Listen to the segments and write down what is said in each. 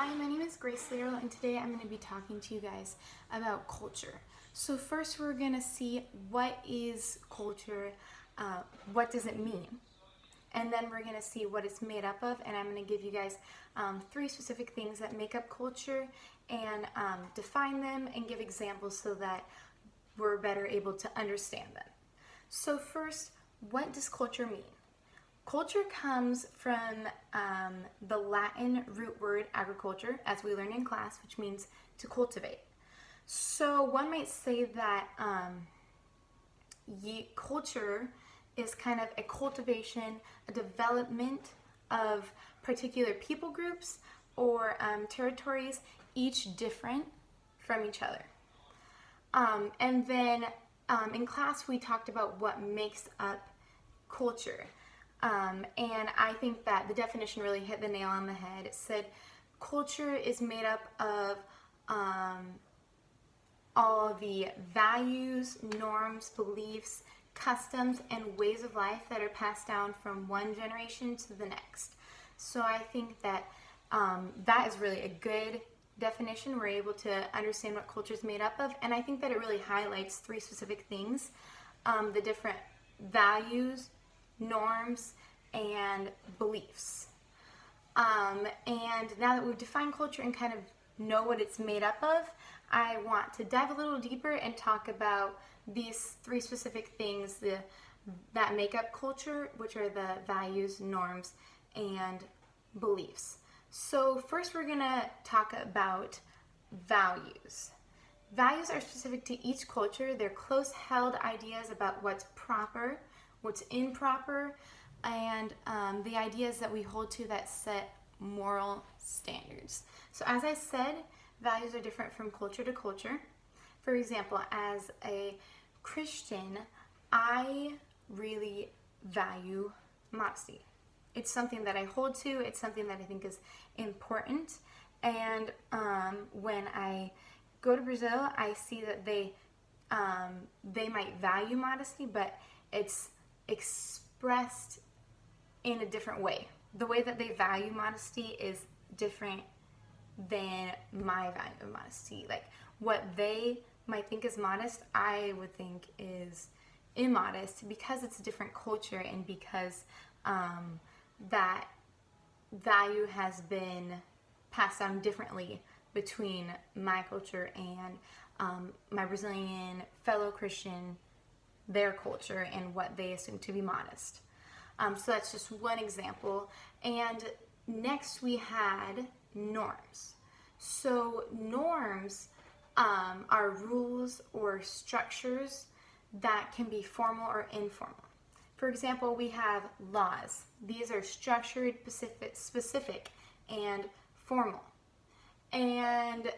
Hi, my name is Grace Lero, and today I'm going to be talking to you guys about culture. So first we're going to see what is culture, what does it mean, and then we're going to see what it's made up of, and I'm going to give you guys three specific things that make up culture and define them and give examples so that we're better able to understand them. So first, what does culture mean? Culture comes from the Latin root word agriculture, as we learned in class, which means to cultivate. So one might say that culture is kind of a cultivation, a development of particular people groups or territories, each different from each other. And then in class we talked about what makes up culture. And I think that the definition really hit the nail on the head. It said culture is made up of all the values, norms, beliefs, customs, and ways of life that are passed down from one generation to the next. So I think that that is really a good definition. We're able to understand what culture is made up of, and I think that it really highlights three specific things: the different values, norms, and beliefs. And now that we've defined culture and kind of know what it's made up of, I want to dive a little deeper and talk about these three specific things that make up culture, which are the values, norms, and beliefs. So first we're going to talk about values. Values are specific to each culture. They're close-held ideas about what's proper, what's improper, and the ideas that we hold to that set moral standards. So as I said, values are different from culture to culture. For example, as a Christian, I really value modesty. It's something that I hold to. It's something that I think is important. And when I go to Brazil, I see that they might value modesty, but it's expressed in a different way. The way that they value modesty is different than my value of modesty. Like what they might think is modest, I would think is immodest, because it's a different culture and because that value has been passed down differently between my culture and my Brazilian fellow Christian, their culture, and what they assume to be modest. So that's just one example. And next we had norms. So norms are rules or structures that can be formal or informal. For example, we have laws. These are structured, specific, and formal. And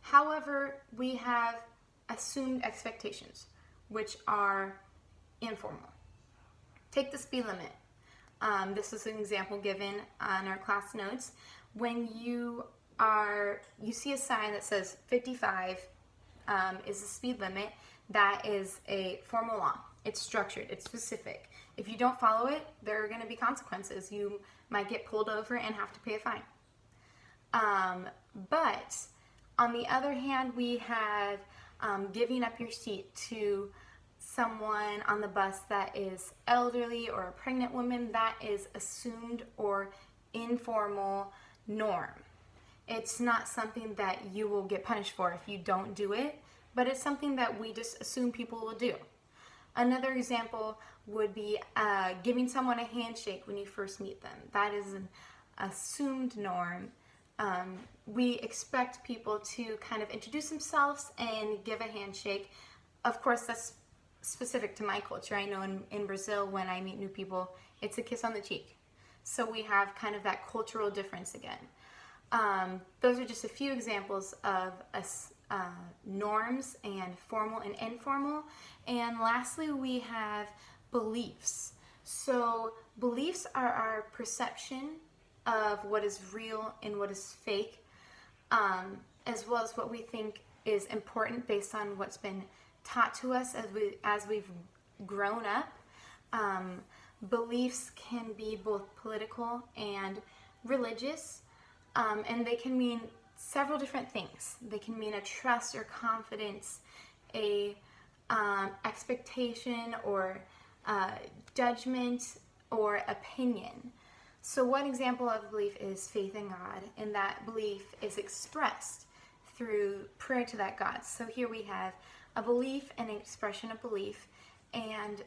however, we have assumed expectations, which are informal. Take the speed limit. This is an example given on our class notes. When you see a sign that says 55 is the speed limit, that is a formal law. It's structured, it's specific. If you don't follow it, there are going to be consequences. You might get pulled over and have to pay a fine. But on the other hand, we have giving up your seat to someone on the bus that is elderly or a pregnant woman. That is assumed or informal norm. It's not something that you will get punished for if you don't do it, but it's something that we just assume people will do. Another example would be giving someone a handshake when you first meet them. That is an assumed norm. We expect people to kind of introduce themselves and give a handshake. Of course, that's specific to my culture. I know in Brazil, when I meet new people, it's a kiss on the cheek. So we have kind of that cultural difference again. Those are just a few examples of norms and formal and informal. And lastly, we have beliefs. So beliefs are our perception of what is real and what is fake, as well as what we think is important based on what's been taught to us as we've grown up. Beliefs can be both political and religious, and they can mean several different things. They can mean a trust or confidence, a expectation or judgment or opinion. So one example of belief is faith in God, and that belief is expressed through prayer to that God. So here we have a belief and an expression of belief, and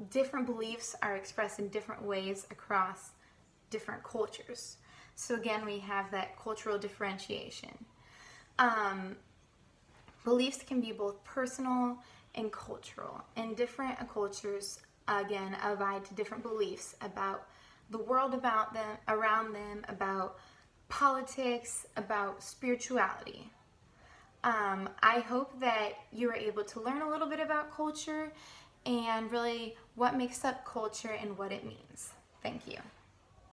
different beliefs are expressed in different ways across different cultures. So again, we have that cultural differentiation. Beliefs can be both personal and cultural, and different cultures, again, abide to different beliefs about the world about them, around them, about politics, about spirituality. I hope that you were able to learn a little bit about culture and really what makes up culture and what it means. Thank you.